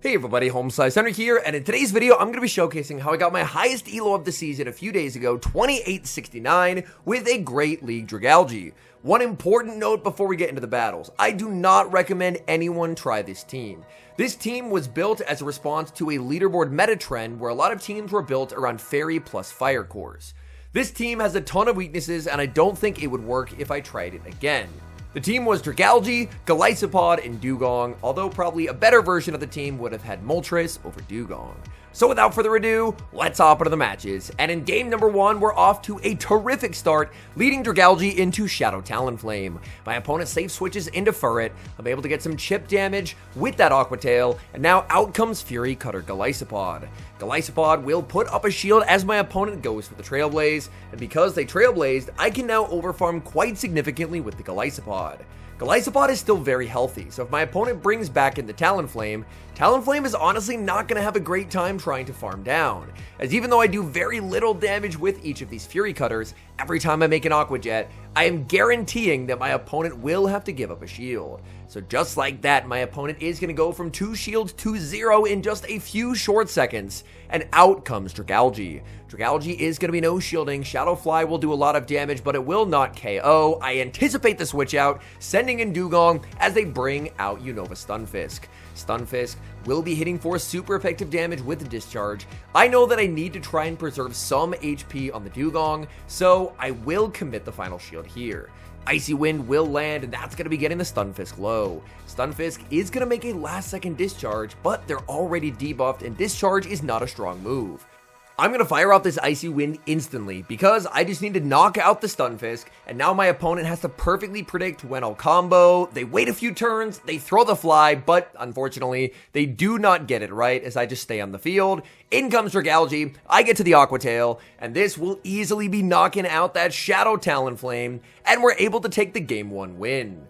Hey everybody, HomeSliceHenry here, and in today's video, I'm going to be showcasing how I got my highest elo of the season a few days ago, 2869, with a Great League Dragalge. One important note before we get into the battles, I do not recommend anyone try this team. This team was built as a response to a leaderboard meta trend where a lot of teams were built around Fairy plus Fire cores. This team has a ton of weaknesses, and I don't think it would work if I tried it again. The team was Dragalge, Golisopod, and Dewgong, although probably a better version of the team would have had Moltres over Dewgong. So without further ado, let's hop into the matches. And in game number 1, we're off to a terrific start, leading Dragalge into Shadow Talonflame. My opponent safe switches into Furret. I'm able to get some chip damage with that Aqua Tail, and now out comes Fury Cutter Golisopod. Golisopod will put up a shield as my opponent goes for the Trailblaze, and because they Trailblazed, I can now overfarm quite significantly with the Golisopod. Golisopod is still very healthy, so if my opponent brings back in the Talonflame, Talonflame is honestly not going to have a great time trying to farm down, as even though I do very little damage with each of these Fury Cutters, every time I make an Aqua Jet, I am guaranteeing that my opponent will have to give up a shield. So just like that, my opponent is going to go from 2 shields to 0 in just a few short seconds, and out comes Dragalge. Dragalge is going to be no shielding, Shadowfly will do a lot of damage, but it will not KO. I anticipate the switch out, sending in Dewgong as they bring out Unova Stunfisk. Stunfisk will be hitting for super effective damage with the discharge. I know that I need to try and preserve some HP on the Dewgong, so I will commit the final shield here. Icy Wind will land, and that's going to be getting the Stunfisk low. Stunfisk is going to make a last second discharge, but they're already debuffed, and discharge is not a strong move. I'm going to fire off this Icy Wind instantly because I just need to knock out the Stunfisk, and now my opponent has to perfectly predict when I'll combo. They wait a few turns, they throw the fly, but unfortunately, they do not get it right as I just stay on the field. In comes Dragalge, I get to the Aqua Tail, and this will easily be knocking out that Shadow Talonflame, and we're able to take the Game 1 win.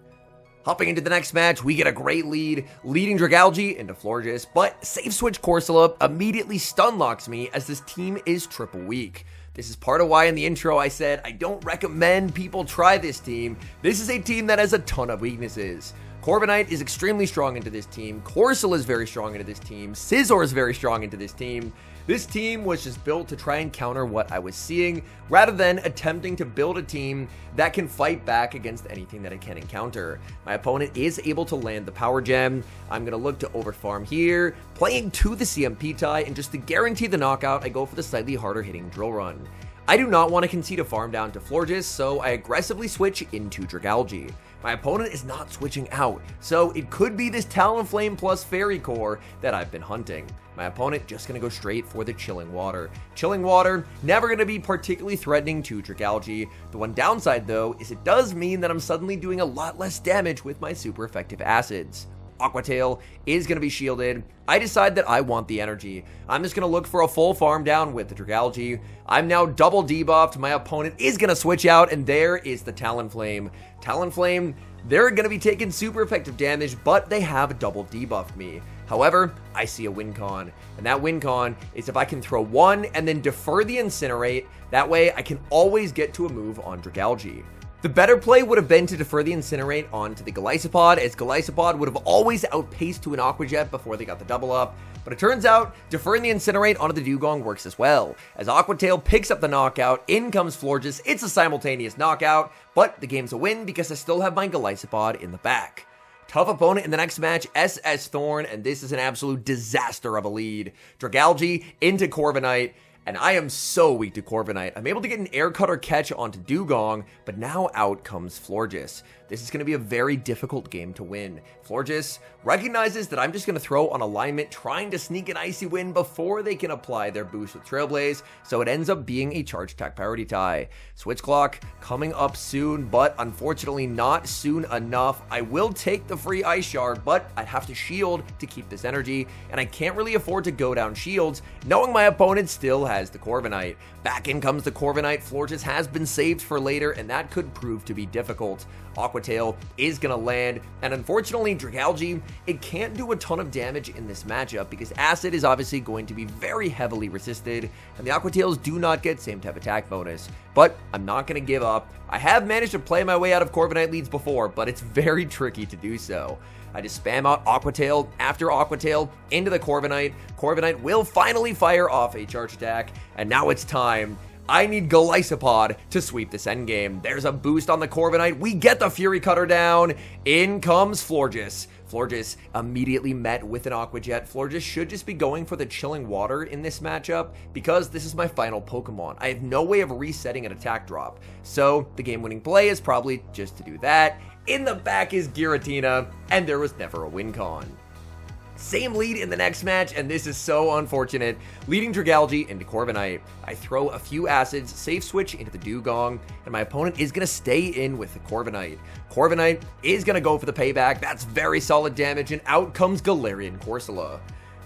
Hopping into the next match, we get a great lead, leading Dragalge into Florges, but safe switch Corsola immediately stun locks me as this team is triple weak. This is part of why in the intro I said I don't recommend people try this team. This is a team that has a ton of weaknesses. Corviknight is extremely strong into this team, Corsola is very strong into this team, Scizor is very strong into this team. This team was just built to try and counter what I was seeing, rather than attempting to build a team that can fight back against anything that it can encounter. My opponent is able to land the Power Gem. I'm going to look to overfarm here, playing to the CMP tie, and just to guarantee the knockout, I go for the slightly harder hitting Drill Run. I do not want to concede a farm down to Florges, so I aggressively switch into Dragalge. My opponent is not switching out, so it could be this Talonflame plus Fairy Core that I've been hunting. My opponent just going to go straight for the Chilling Water. Chilling Water, never going to be particularly threatening to Dragalge. The one downside though, is it does mean that I'm suddenly doing a lot less damage with my super effective acids. Aqua Tail is going to be shielded. I decide that I want the energy. I'm just going to look for a full farm down with the Dragalge. I'm now double debuffed. My opponent is going to switch out, and there is the Talonflame. Talonflame, they're going to be taking super effective damage, but they have double debuffed me. However, I see a win con, and that win con is if I can throw one and then defer the Incinerate, that way I can always get to a move on Dragalge. The better play would have been to defer the Incinerate onto the Golisopod, as Golisopod would have always outpaced to an Aqua Jet before they got the double up, but it turns out deferring the Incinerate onto the Dewgong works as well. As Aqua Tail picks up the knockout, in comes Florges, it's a simultaneous knockout, but the game's a win because I still have my Golisopod in the back. Tough opponent in the next match, SS Thorn, and this is an absolute disaster of a lead. Dragalge into Corviknight, and I am so weak to Corviknight. I'm able to get an Air Cutter catch onto Dewgong, but now out comes Florges. This is going to be a very difficult game to win. Florges recognizes that I'm just going to throw on alignment, trying to sneak an Icy Wind before they can apply their boost with Trailblaze, so it ends up being a charge attack priority tie. Switch Clock coming up soon, but unfortunately not soon enough. I will take the free Ice Shard, but I'd have to shield to keep this energy, and I can't really afford to go down shields, knowing my opponent still has the Corviknight. Back in comes the Corviknight. Florges has been saved for later, and that could prove to be difficult. Aqua Aqua Tail is going to land, and unfortunately, Dragalge, it can't do a ton of damage in this matchup because Acid is obviously going to be very heavily resisted, and the Aqua Tails do not get same type attack bonus. But I'm not going to give up. I have managed to play my way out of Corviknight leads before, but it's very tricky to do so. I just spam out Aqua Tail after Aqua Tail into the Corviknight. Corviknight will finally fire off a charge attack, and now it's time. I need Golisopod to sweep this endgame. There's a boost on the Corviknight. We get the Fury Cutter down. In comes Florges. Florges immediately met with an Aqua Jet. Florges should just be going for the Chilling Water in this matchup because this is my final Pokemon. I have no way of resetting an attack drop. So the game-winning play is probably just to do that. In the back is Giratina, and there was never a win con. Same lead in the next match, and this is so unfortunate. Leading Dragalge into Corviknight. I throw a few acids, safe switch into the Dugong, and my opponent is going to stay in with the Corviknight. Corviknight is going to go for the payback. That's very solid damage, and out comes Galarian Corsola.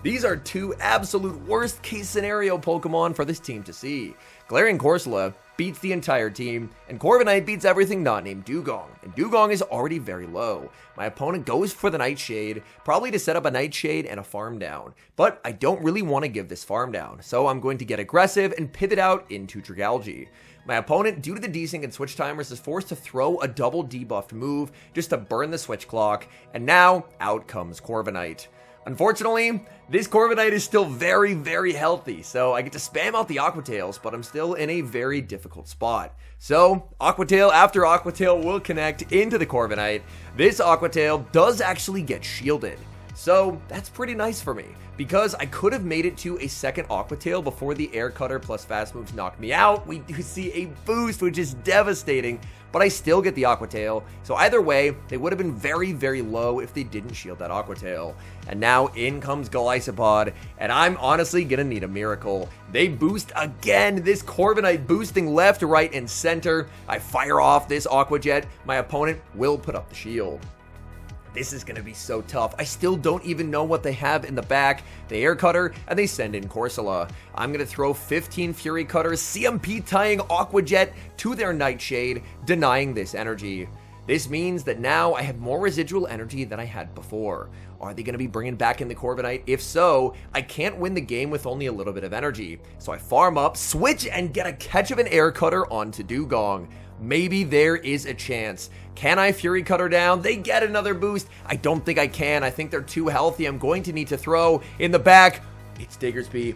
These are two absolute worst case scenario Pokemon for this team to see. Galarian Corsola beats the entire team, and Corviknight beats everything not named Dugong, and Dugong is already very low. My opponent goes for the Nightshade, probably to set up a Nightshade and a farm down, but I don't really want to give this farm down, so I'm going to get aggressive and pivot out into Dragalge. My opponent, due to the desync and switch timers, is forced to throw a double debuffed move just to burn the switch clock, and now out comes Corviknight. Unfortunately, this Corviknight is still very, very healthy, so I get to spam out the Aqua Tails, but I'm still in a very difficult spot. So, Aqua Tail after Aqua Tail will connect into the Corviknight. This Aqua Tail does actually get shielded, so that's pretty nice for me, because I could have made it to a second Aqua Tail before the Air Cutter plus Fast Moves knocked me out. We do see a boost, which is devastating, but I still get the Aqua Tail, so either way, they would have been very, very low if they didn't shield that Aqua Tail. And now in comes Golisopod, and I'm honestly gonna need a miracle. They boost again, this Corviknight boosting left, right, and center. I fire off this Aqua Jet. My opponent will put up the shield. This is going to be so tough. I still don't even know what they have in the back. They Air Cutter, and they send in Corsola. I'm going to throw 15 Fury Cutters, CMP tying Aqua Jet to their Nightshade, denying this energy. This means that now I have more residual energy than I had before. Are they going to be bringing back in the Corviknight? If so, I can't win the game with only a little bit of energy. So I farm up, switch, and get a catch of an Air Cutter onto Dugong. Maybe there is a chance. Can I Fury Cutter down? They get another boost. I don't think I can. I think they're too healthy. I'm going to need to throw in the back. It's Diggersby.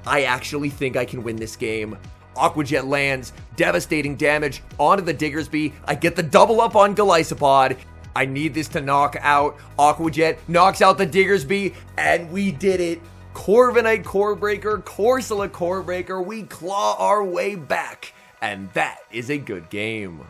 I actually think I can win this game. Aqua Jet lands, devastating damage onto the Diggersby. I get the double up on Golisopod. I need this to knock out. Aqua Jet knocks out the Diggersby, and we did it. Corviknight Core Breaker, Corsola Core Breaker. We claw our way back. And that is a good game.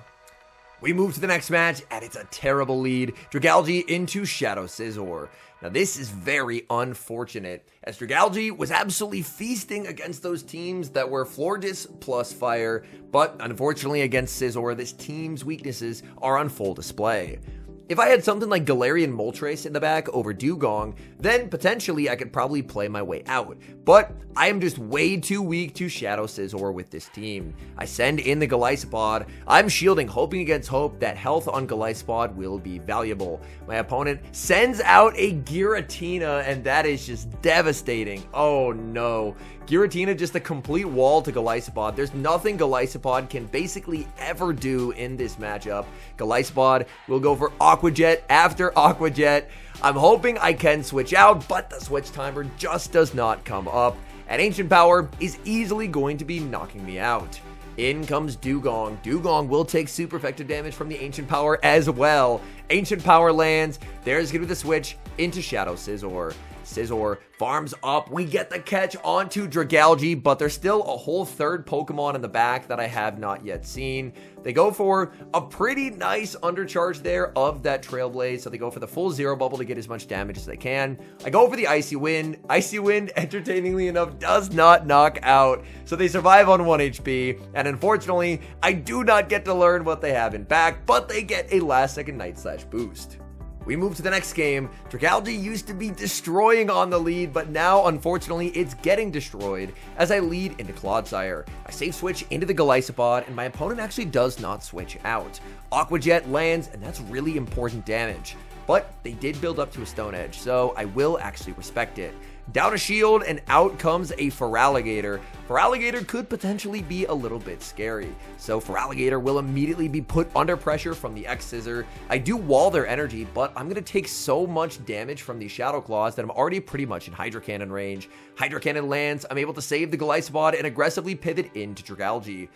We move to the next match, and it's a terrible lead. Dragalge into Shadow Scizor. Now, this is very unfortunate, as Dragalge was absolutely feasting against those teams that were Florges plus Fire, but unfortunately against Scizor, this team's weaknesses are on full display. If I had something like Galarian Moltres in the back over Dugong, then potentially I could probably play my way out. But I am just way too weak to Shadow Scizor with this team. I send in the Golisopod. I'm shielding, hoping against hope that health on Golisopod will be valuable. My opponent sends out a Giratina, and that is just devastating. Oh no. Giratina just a complete wall to Golisopod. There's nothing Golisopod can basically ever do in this matchup. Golisopod will go for Aqua Jet after Aqua Jet. I'm hoping I can switch out, but the switch timer just does not come up. And Ancient Power is easily going to be knocking me out. In comes Dugong. Dugong will take super effective damage from the Ancient Power as well. Ancient Power lands. There's going to be the switch into Shadow Scizor. Scizor farms up. We get the catch onto Dragalge, but there's still a whole third Pokemon in the back that I have not yet seen. They go for a pretty nice undercharge there of that Trailblaze, so they go for the full Zero Bubble to get as much damage as they can. I go for the Icy Wind. Icy Wind, entertainingly enough, does not knock out, so they survive on 1 HP, and unfortunately, I do not get to learn what they have in back, but they get a last second Night Slash boost. We move to the next game. Dragalge used to be destroying on the lead, but now, unfortunately, it's getting destroyed as I lead into Clodsire. I safe switch into the Golisopod, and my opponent actually does not switch out. Aqua Jet lands, and that's really important damage. But they did build up to a Stone Edge, so I will actually respect it. Down a shield, and out comes a Feraligatr. Feraligatr could potentially be a little bit scary, so Feraligatr will immediately be put under pressure from the X-Scissor. I do wall their energy, but I'm going to take so much damage from these Shadow Claws that I'm already pretty much in Hydro Cannon range. Hydro Cannon lands, I'm able to save the Golisopod and aggressively pivot into Dragalge.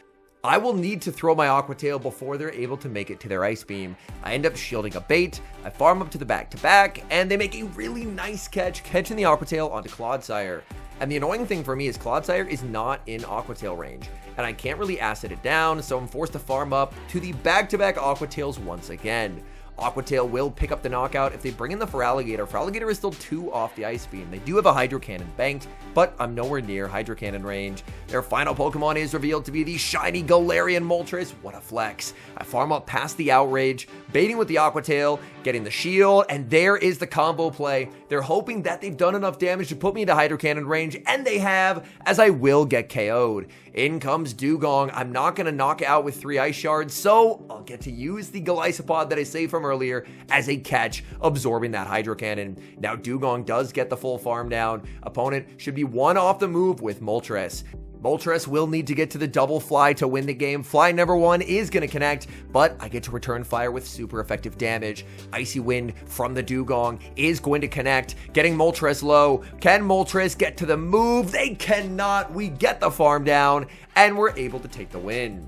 I will need to throw my Aqua Tail before they're able to make it to their Ice Beam. I end up shielding a bait, I farm up to the back-to-back, and they make a really nice catch, catching the Aqua Tail onto Clodsire. And the annoying thing for me is Clodsire is not in Aqua Tail range, and I can't really acid it down, so I'm forced to farm up to the back-to-back Aqua Tails once again. Aqua Tail will pick up the knockout if they bring in the Feraligatr. Feraligatr is still 2 off the Ice Beam. They do have a Hydro Cannon banked, but I'm nowhere near Hydro Cannon range. Their final Pokemon is revealed to be the shiny Galarian Moltres. What a flex. I farm up past the Outrage, baiting with the Aqua Tail, getting the shield, and there is the combo play. They're hoping that they've done enough damage to put me into Hydro Cannon range, and they have, as I will get KO'd. In comes Dewgong. I'm not going to knock it out with 3 Ice Shards, so I'll get to use the Golisopod that I saved from earlier as a catch, absorbing that Hydro Cannon. Now Dewgong does get the full farm down. Opponent should be 1 off the move with Moltres. Moltres will need to get to the double fly to win the game. Fly number 1 is going to connect, but I get to return fire with super effective damage. Icy Wind from the Dewgong is going to connect, getting Moltres low. Can Moltres get to the move? They cannot. We get the farm down, and we're able to take the win.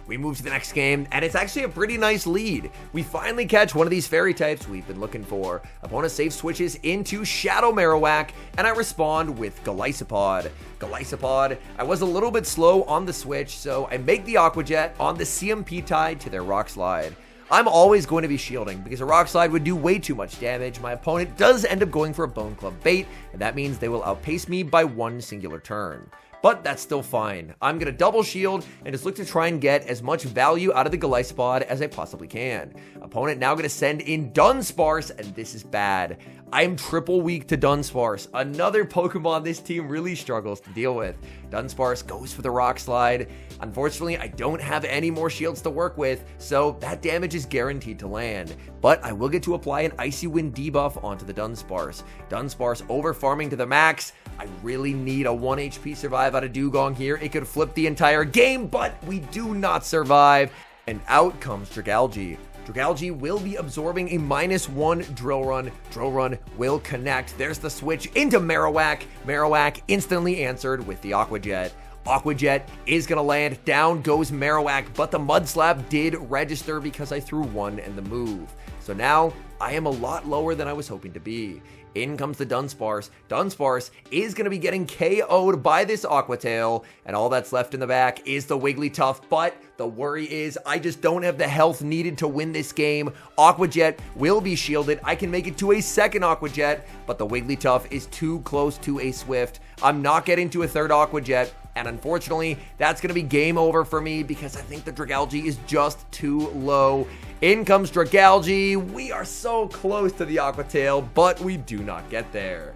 We move to the next game, and it's actually a pretty nice lead. We finally catch one of these fairy types we've been looking for. Opponent safe switches into Shadow Marowak, and I respond with Golisopod. Golisopod, I was a little bit slow on the switch, so I make the Aqua Jet on the CMP Tide to their Rock Slide. I'm always going to be shielding because a Rock Slide would do way too much damage. My opponent does end up going for a Bone Club bait, and that means they will outpace me by 1 singular turn. But that's still fine. I'm going to double shield and just look to try and get as much value out of the Golisopod as I possibly can. Opponent now going to send in Dunsparce, and this is bad. I'm triple weak to Dunsparce, another Pokemon this team really struggles to deal with. Dunsparce goes for the Rock Slide. Unfortunately, I don't have any more shields to work with, so that damage is guaranteed to land. But I will get to apply an Icy Wind debuff onto the Dunsparce. Dunsparce over farming to the max. I really need a 1 HP survive out of Dewgong here. It could flip the entire game, but we do not survive. And out comes Dragalge. Dragalge will be absorbing a -1 Drill Run. Drill Run will connect. There's the switch into Marowak. Marowak instantly answered with the Aqua Jet. Aqua Jet is going to land. Down goes Marowak, but the Mud Slap did register because I threw 1 in the move. So now I am a lot lower than I was hoping to be. In comes the Dunsparce. Dunsparce is going to be getting KO'd by this Aqua Tail, and all that's left in the back is the Wigglytuff, but the worry is I just don't have the health needed to win this game. Aqua Jet will be shielded. I can make it to a second Aqua Jet, but the Wigglytuff is too close to a Swift. I'm not getting to a third Aqua Jet, and unfortunately, that's going to be game over for me because I think the Dragalge is just too low. In comes Dragalge. We are so close to the Aqua Tail, but we do not get there.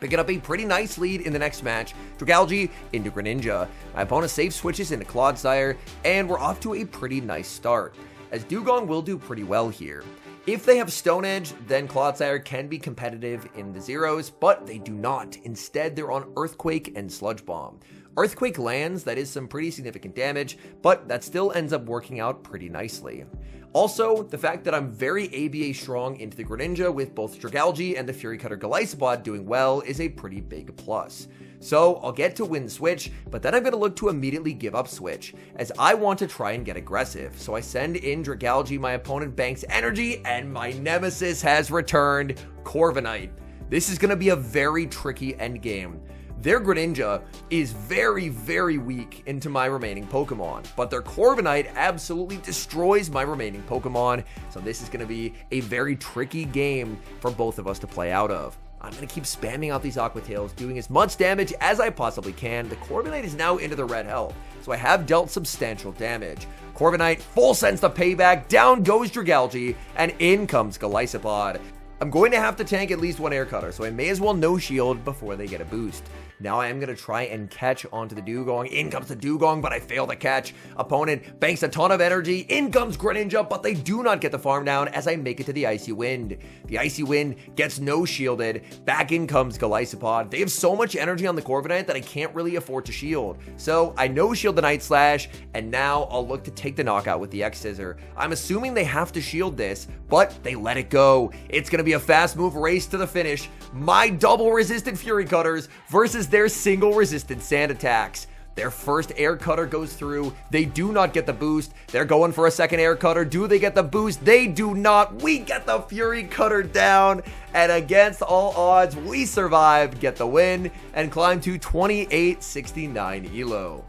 Picking up a pretty nice lead in the next match, Dragalge into Greninja. My opponent safe switches into Clodsire, and we're off to a pretty nice start, as Dewgong will do pretty well here. If they have Stone Edge, then Clodsire can be competitive in the zeros, but they do not. Instead, they're on Earthquake and Sludge Bomb. Earthquake lands, that is some pretty significant damage, but that still ends up working out pretty nicely. Also, the fact that I'm very ABA strong into the Greninja with both Dragalge and the Fury Cutter Golisopod doing well is a pretty big plus. So I'll get to win Switch, but then I'm going to look to immediately give up Switch, as I want to try and get aggressive. So I send in Dragalge, my opponent banks energy, and my nemesis has returned, Corviknight. This is going to be a very tricky endgame. Their Greninja is very, very weak into my remaining Pokemon, but their Corviknight absolutely destroys my remaining Pokemon, so this is going to be a very tricky game for both of us to play out of. I'm going to keep spamming out these Aqua Tails, doing as much damage as I possibly can. The Corviknight is now into the red health, so I have dealt substantial damage. Corviknight, full sense of payback, down goes Dragalge, and in comes Golisopod. I'm going to have to tank at least one air cutter, so I may as well no shield before they get a boost. Now I am going to try and catch onto the Dugong. In comes the Dugong, but I fail to catch. Opponent banks a ton of energy. In comes Greninja, but they do not get the farm down as I make it to the Icy Wind. The Icy Wind gets no shielded. Back in comes Golisopod. They have so much energy on the Corviknight that I can't really afford to shield. So I no shield the Night Slash, and now I'll look to take the knockout with the X-Scissor. I'm assuming they have to shield this, but they let it go. It's going to be a fast move race to the finish. My double resistant Fury Cutters versus their single resistant Sand attacks. Their first air cutter goes through. They do not get the boost. They're going for a second air cutter. Do they get the boost? They do not. We get the Fury Cutter down. And against all odds, we survive, get the win, and climb to 2869 elo.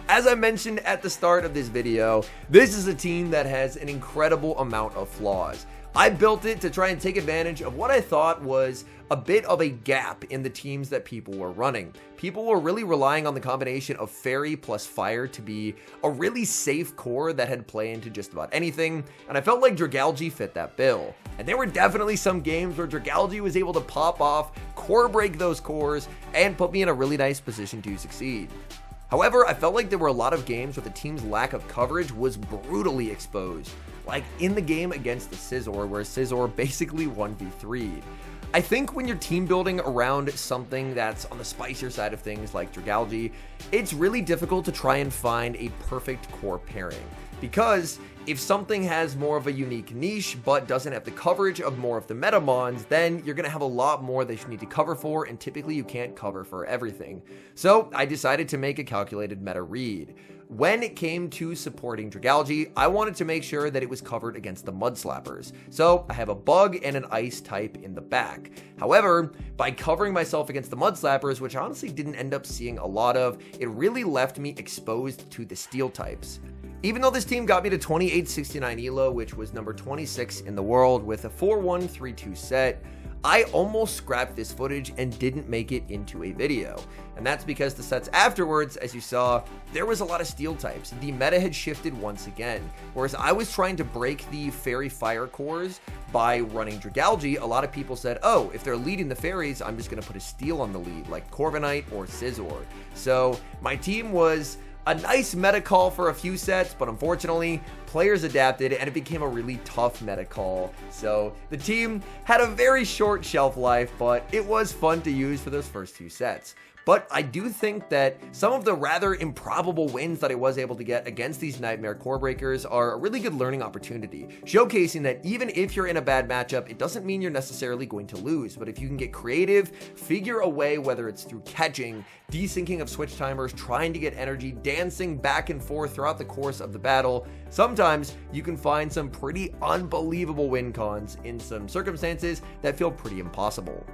As I mentioned at the start of this video, this is a team that has an incredible amount of flaws. I built it to try and take advantage of what I thought was a bit of a gap in the teams that people were running. People were really relying on the combination of Fairy plus Fire to be a really safe core that had play into just about anything, and I felt like Dragalge fit that bill. And there were definitely some games where Dragalge was able to pop off, core break those cores, and put me in a really nice position to succeed. However, I felt like there were a lot of games where the team's lack of coverage was brutally exposed, like in the game against the Scizor, where Scizor basically 1v3'd. I think when you're team building around something that's on the spicier side of things like Dragalge, it's really difficult to try and find a perfect core pairing. Because if something has more of a unique niche but doesn't have the coverage of more of the Metamons, then you're going to have a lot more that you need to cover for, and typically you can't cover for everything. So I decided to make a calculated meta read. When it came to supporting Dragalge, I wanted to make sure that it was covered against the Mud Slappers. So I have a Bug and an Ice type in the back. However, by covering myself against the Mud Slappers, which I honestly didn't end up seeing a lot of, it really left me exposed to the Steel types. Even though this team got me to 2869 elo, which was number 26 in the world with a 4-1-3-2 set, I almost scrapped this footage and didn't make it into a video. And that's because the sets afterwards, as you saw, there was a lot of Steel types. The meta had shifted once again. Whereas I was trying to break the Fairy Fire cores by running Dragalge, a lot of people said, oh, if they're leading the Fairies, I'm just going to put a Steel on the lead, like Corviknight or Scizor. So my team was a nice meta call for a few sets, but unfortunately, players adapted and it became a really tough meta call. So the team had a very short shelf life, but it was fun to use for those first two sets. But I do think that some of the rather improbable wins that I was able to get against these Nightmare Core Breakers are a really good learning opportunity, showcasing that even if you're in a bad matchup, it doesn't mean you're necessarily going to lose. But if you can get creative, figure a way, whether it's through catching, desyncing of switch timers, trying to get energy, dancing back and forth throughout the course of the battle, sometimes you can find some pretty unbelievable win cons in some circumstances that feel pretty impossible.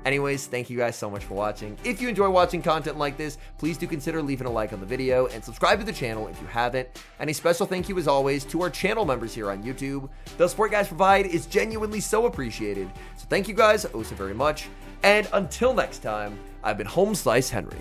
Anyways, thank you guys so much for watching. If you enjoy watching content like this, please do consider leaving a like on the video and subscribe to the channel if you haven't. And a special thank you as always to our channel members here on YouTube. The support you guys provide is genuinely so appreciated. So thank you guys oh so very much. And until next time, I've been HomeSliceHenry.